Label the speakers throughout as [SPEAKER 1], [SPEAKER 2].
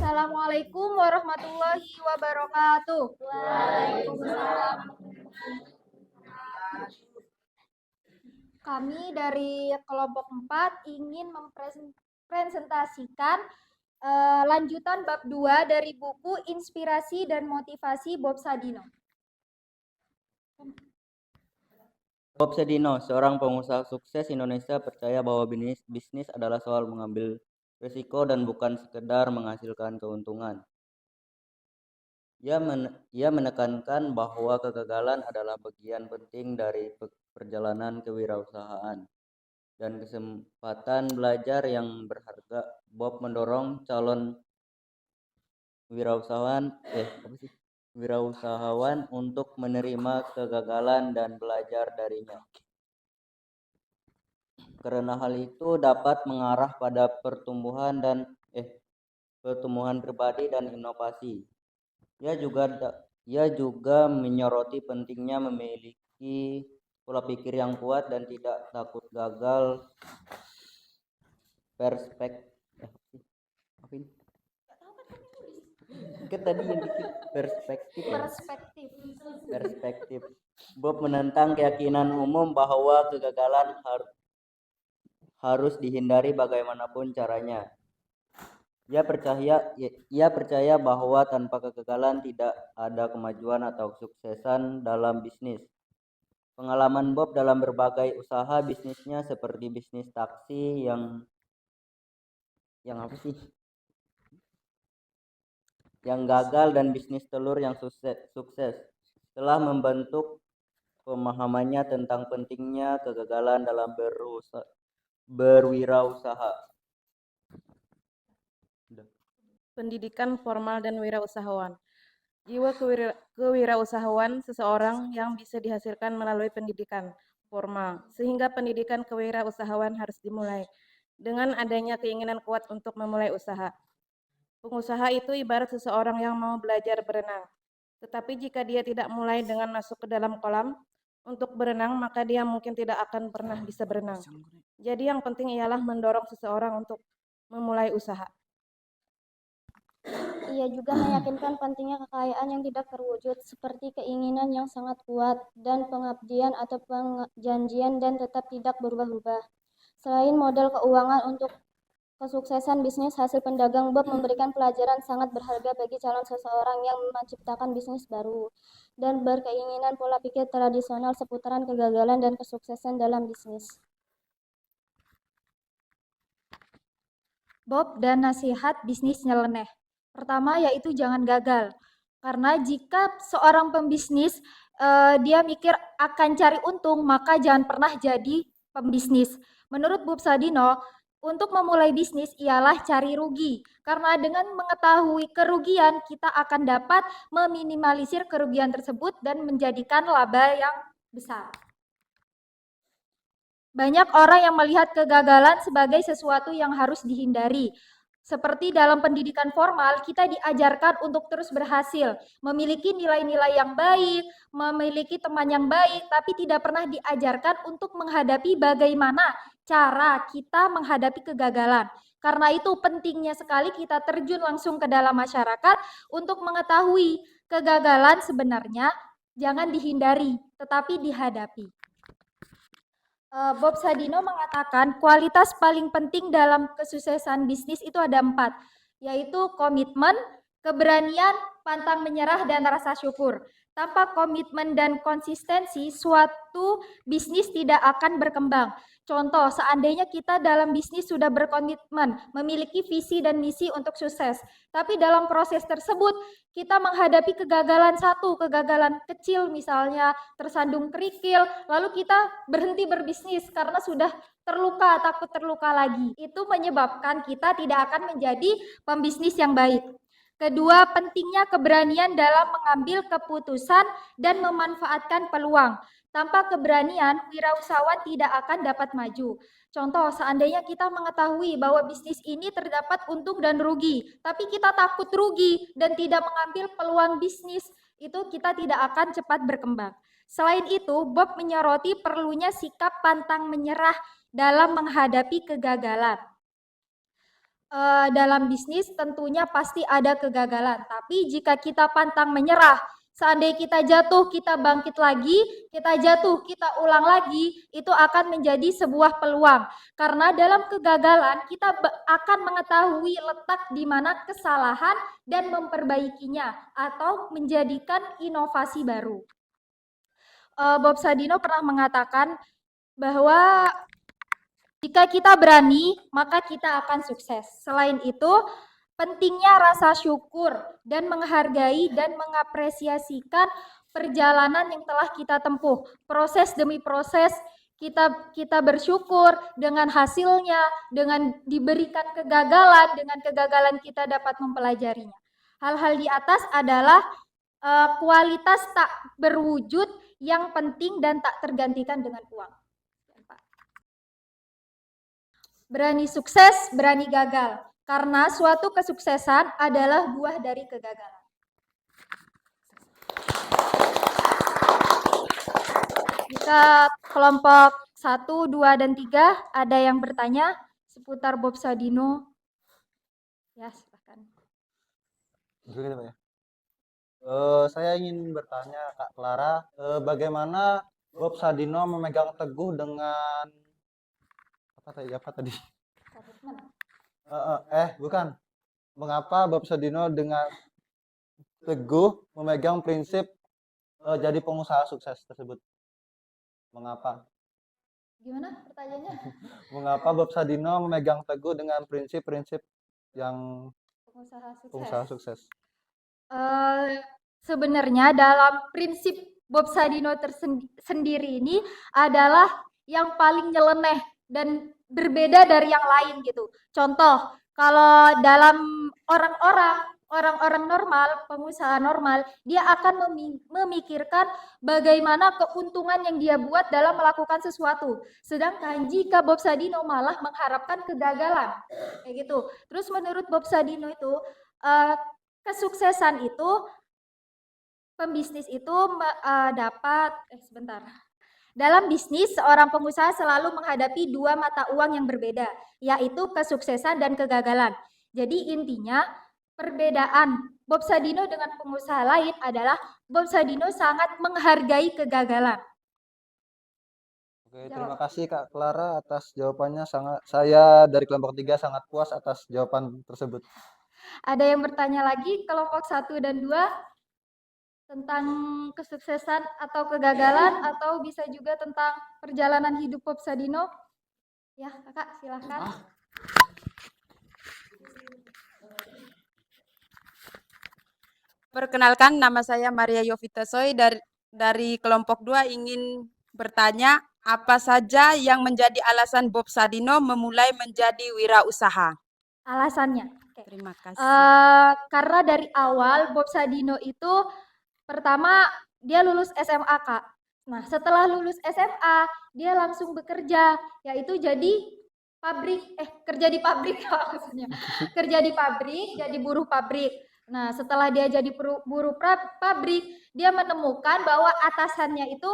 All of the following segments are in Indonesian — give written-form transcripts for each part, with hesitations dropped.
[SPEAKER 1] Assalamualaikum warahmatullahi wabarakatuh.
[SPEAKER 2] Waalaikumsalam.
[SPEAKER 1] Kami dari kelompok 4 ingin mempresentasikan lanjutan bab 2 dari buku Inspirasi dan Motivasi Bob Sadino.
[SPEAKER 2] Bob Sadino, seorang pengusaha sukses Indonesia, percaya bahwa bisnis adalah soal mengambil risiko dan bukan sekedar menghasilkan keuntungan. Ia menekankan bahwa kegagalan adalah bagian penting dari perjalanan kewirausahaan dan kesempatan belajar yang berharga. Bob mendorong calon wirausahawan untuk menerima kegagalan dan belajar darinya, karena hal itu dapat mengarah pada pertumbuhan pribadi dan inovasi. Ia juga menyoroti pentingnya memiliki pola pikir yang kuat dan tidak takut gagal. Perspektif. Bob menentang keyakinan umum bahwa kegagalan harus dihindari bagaimanapun caranya. Ia percaya bahwa tanpa kegagalan tidak ada kemajuan atau kesuksesan dalam bisnis. Pengalaman Bob dalam berbagai usaha bisnisnya seperti bisnis taksi yang gagal dan bisnis telur yang sukses telah membentuk pemahamannya tentang pentingnya kegagalan dalam berwirausaha.
[SPEAKER 3] Pendidikan formal dan wirausahawan. Jiwa kewirausahawan seseorang yang bisa dihasilkan melalui pendidikan formal, sehingga pendidikan kewirausahawan harus dimulai dengan adanya keinginan kuat untuk memulai usaha. Pengusaha itu ibarat seseorang yang mau belajar berenang, tetapi jika dia tidak mulai dengan masuk ke dalam kolam untuk berenang, maka dia mungkin tidak akan pernah bisa berenang. Jadi yang penting ialah mendorong seseorang untuk memulai usaha.
[SPEAKER 4] Ia juga meyakinkan pentingnya kekayaan yang tidak terwujud, seperti keinginan yang sangat kuat dan pengabdian atau perjanjian dan tetap tidak berubah-ubah. Selain modal keuangan untuk kesuksesan bisnis, hasil pendagang Bob memberikan pelajaran sangat berharga bagi calon seseorang yang menciptakan bisnis baru dan berkeinginan pola pikir tradisional seputaran kegagalan dan kesuksesan dalam bisnis.
[SPEAKER 1] Bob dan nasihat bisnis nyeleneh. Pertama yaitu jangan gagal. Karena jika seorang pembisnis dia mikir akan cari untung, maka jangan pernah jadi pembisnis. Menurut Bob Sadino, untuk memulai bisnis ialah cari rugi. Karena dengan mengetahui kerugian, kita akan dapat meminimalisir kerugian tersebut dan menjadikan laba yang besar. Banyak orang yang melihat kegagalan sebagai sesuatu yang harus dihindari. Seperti dalam pendidikan formal, kita diajarkan untuk terus berhasil, memiliki nilai-nilai yang baik, memiliki teman yang baik, tapi tidak pernah diajarkan untuk menghadapi bagaimana cara kita menghadapi kegagalan. Karena itu pentingnya sekali kita terjun langsung ke dalam masyarakat untuk mengetahui kegagalan sebenarnya jangan dihindari, tetapi dihadapi. Bob Sadino mengatakan kualitas paling penting dalam kesuksesan bisnis itu ada 4, yaitu komitmen, keberanian, pantang menyerah, dan rasa syukur. Tanpa komitmen dan konsistensi, suatu bisnis tidak akan berkembang. Contoh, seandainya kita dalam bisnis sudah berkomitmen, memiliki visi dan misi untuk sukses, tapi dalam proses tersebut kita menghadapi kegagalan kecil, misalnya tersandung kerikil, lalu kita berhenti berbisnis karena sudah terluka, takut terluka lagi. Itu menyebabkan kita tidak akan menjadi pembisnis yang baik. Kedua, pentingnya keberanian dalam mengambil keputusan dan memanfaatkan peluang. Tanpa keberanian, wirausahawan tidak akan dapat maju. Contoh, seandainya kita mengetahui bahwa bisnis ini terdapat untung dan rugi, tapi kita takut rugi dan tidak mengambil peluang bisnis, itu kita tidak akan cepat berkembang. Selain itu, Bob menyoroti perlunya sikap pantang menyerah dalam menghadapi kegagalan. Dalam bisnis tentunya pasti ada kegagalan, tapi jika kita pantang menyerah, seandainya kita jatuh, kita bangkit lagi, kita jatuh, kita ulang lagi, itu akan menjadi sebuah peluang. Karena dalam kegagalan kita akan mengetahui letak di mana kesalahan dan memperbaikinya atau menjadikan inovasi baru. Bob Sadino pernah mengatakan bahwa jika kita berani, maka kita akan sukses. Selain itu, pentingnya rasa syukur dan menghargai dan mengapresiasikan perjalanan yang telah kita tempuh. Proses demi proses kita bersyukur dengan hasilnya, dengan diberikan kegagalan, dengan kegagalan kita dapat mempelajarinya. Hal-hal di atas adalah kualitas tak berwujud yang penting dan tak tergantikan dengan uang. Berani sukses, berani gagal. Karena suatu kesuksesan adalah buah dari kegagalan. Jika kelompok 1, 2, dan 3 ada yang bertanya seputar Bob Sadino, ya silakan.
[SPEAKER 5] Saya ingin bertanya Kak Clara, bagaimana Bob Sadino memegang teguh dengan apa tadi? Bukan. Mengapa Bob Sadino dengan teguh memegang prinsip jadi pengusaha sukses tersebut? Mengapa?
[SPEAKER 1] Gimana pertanyaannya?
[SPEAKER 5] Mengapa Bob Sadino memegang teguh dengan prinsip-prinsip yang pengusaha sukses?
[SPEAKER 1] Sebenarnya dalam prinsip Bob Sadino sendiri ini adalah yang paling nyeleneh dan berbeda dari yang lain gitu. Contoh, kalau dalam orang-orang normal, pengusaha normal, dia akan memikirkan bagaimana keuntungan yang dia buat dalam melakukan sesuatu. Sedangkan jika Bob Sadino malah mengharapkan kegagalan, kayak gitu. Terus menurut Bob Sadino itu kesuksesan itu, pembisnis itu dapat, dalam bisnis, seorang pengusaha selalu menghadapi dua mata uang yang berbeda, yaitu kesuksesan dan kegagalan. Jadi intinya, perbedaan Bob Sadino dengan pengusaha lain adalah Bob Sadino sangat menghargai kegagalan.
[SPEAKER 5] Oke, terima kasih Kak Clara atas jawabannya. Saya dari kelompok 3 sangat puas atas jawaban tersebut.
[SPEAKER 1] Ada yang bertanya lagi, kelompok 1 dan 2? Tentang kesuksesan atau kegagalan, atau bisa juga tentang perjalanan hidup Bob Sadino. Ya, Kakak silahkan.
[SPEAKER 6] Perkenalkan, nama saya Maria Yovita Soy dari kelompok 2 ingin bertanya, apa saja yang menjadi alasan Bob Sadino memulai menjadi wirausaha?
[SPEAKER 1] Alasannya.
[SPEAKER 6] Terima kasih.
[SPEAKER 1] Karena dari awal Bob Sadino itu pertama dia lulus SMA, Kak. Nah, setelah lulus SMA, dia langsung bekerja, yaitu jadi kerja di pabrik maksudnya. Kerja di pabrik, jadi buruh pabrik. Nah, setelah dia jadi buruh pabrik, dia menemukan bahwa atasannya itu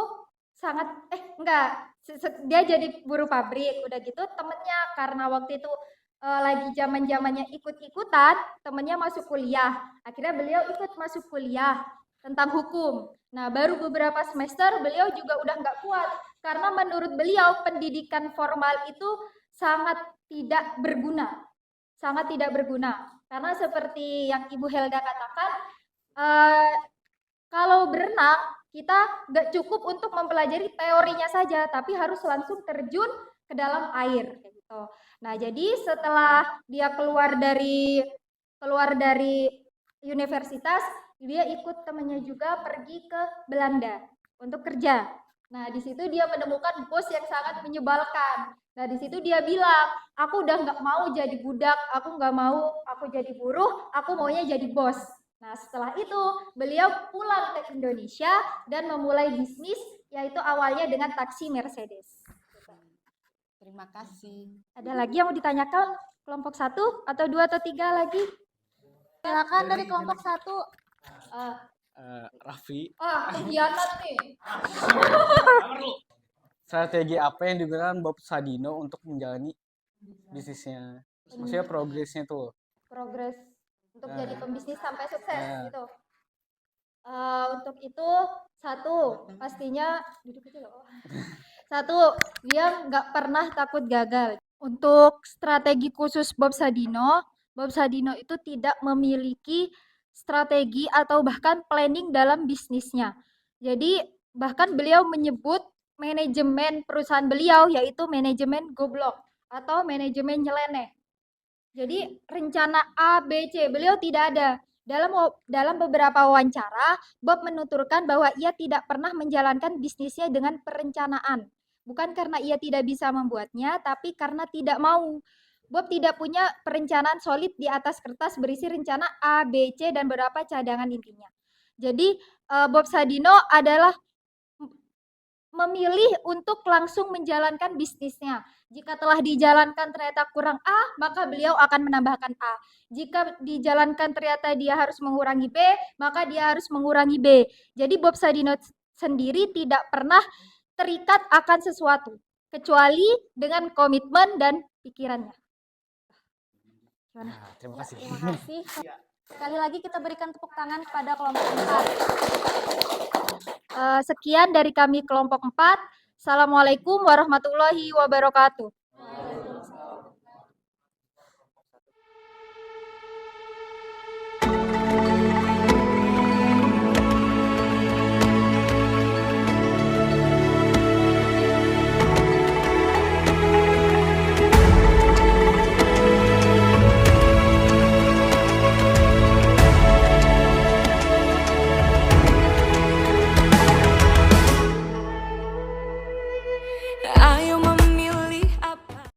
[SPEAKER 1] dia jadi buruh pabrik. Udah gitu temennya, karena waktu itu lagi zaman-zamannya ikut-ikutan, temennya masuk kuliah. Akhirnya beliau ikut masuk kuliah tentang hukum. Nah, baru beberapa semester beliau juga udah nggak kuat, karena menurut beliau pendidikan formal itu sangat tidak berguna. Karena seperti yang Ibu Helga katakan, Kalau berenang, kita nggak cukup untuk mempelajari teorinya saja, tapi harus langsung terjun ke dalam air, kayak gitu. Nah, jadi setelah dia keluar dari universitas, dia ikut temannya juga pergi ke Belanda untuk kerja. Nah, di situ dia menemukan bos yang sangat menyebalkan. Nah, di situ dia bilang, aku udah nggak mau jadi budak, aku nggak mau aku jadi buruh, aku maunya jadi bos. Nah, setelah itu beliau pulang ke Indonesia dan memulai bisnis, yaitu awalnya dengan taksi Mercedes.
[SPEAKER 6] Terima kasih.
[SPEAKER 1] Ada lagi yang mau ditanyakan? Kelompok 1 atau 2 atau 3 lagi?
[SPEAKER 4] Silakan dari kelompok 1.
[SPEAKER 7] Raffi,
[SPEAKER 1] Pengkhianat nih.
[SPEAKER 7] strategi apa yang digunakan Bob Sadino untuk menjalani bisnisnya? Maksudnya progresnya tuh.
[SPEAKER 1] Progres untuk jadi pembisnis sampai sukses gitu. Untuk itu pastinya duduk aja loh. Dia nggak pernah takut gagal. Untuk strategi khusus Bob Sadino itu tidak memiliki strategi atau bahkan planning dalam bisnisnya. Jadi bahkan beliau menyebut manajemen perusahaan beliau yaitu manajemen goblok atau manajemen nyeleneh. Jadi rencana A, B, C beliau tidak ada. Dalam beberapa wawancara, Bob menuturkan bahwa ia tidak pernah menjalankan bisnisnya dengan perencanaan. Bukan karena ia tidak bisa membuatnya, tapi karena tidak mau. Bob tidak punya perencanaan solid di atas kertas berisi rencana A, B, C, dan beberapa cadangan intinya. Jadi Bob Sadino adalah memilih untuk langsung menjalankan bisnisnya. Jika telah dijalankan ternyata kurang A, maka beliau akan menambahkan A. Jika dijalankan ternyata dia harus mengurangi B, maka dia harus mengurangi B. Jadi Bob Sadino sendiri tidak pernah terikat akan sesuatu, kecuali dengan komitmen dan pikirannya.
[SPEAKER 7] Terima kasih.
[SPEAKER 4] Terima kasih. Sekali lagi kita berikan tepuk tangan kepada kelompok 4.
[SPEAKER 1] Sekian dari kami kelompok 4. Assalamualaikum warahmatullahi wabarakatuh.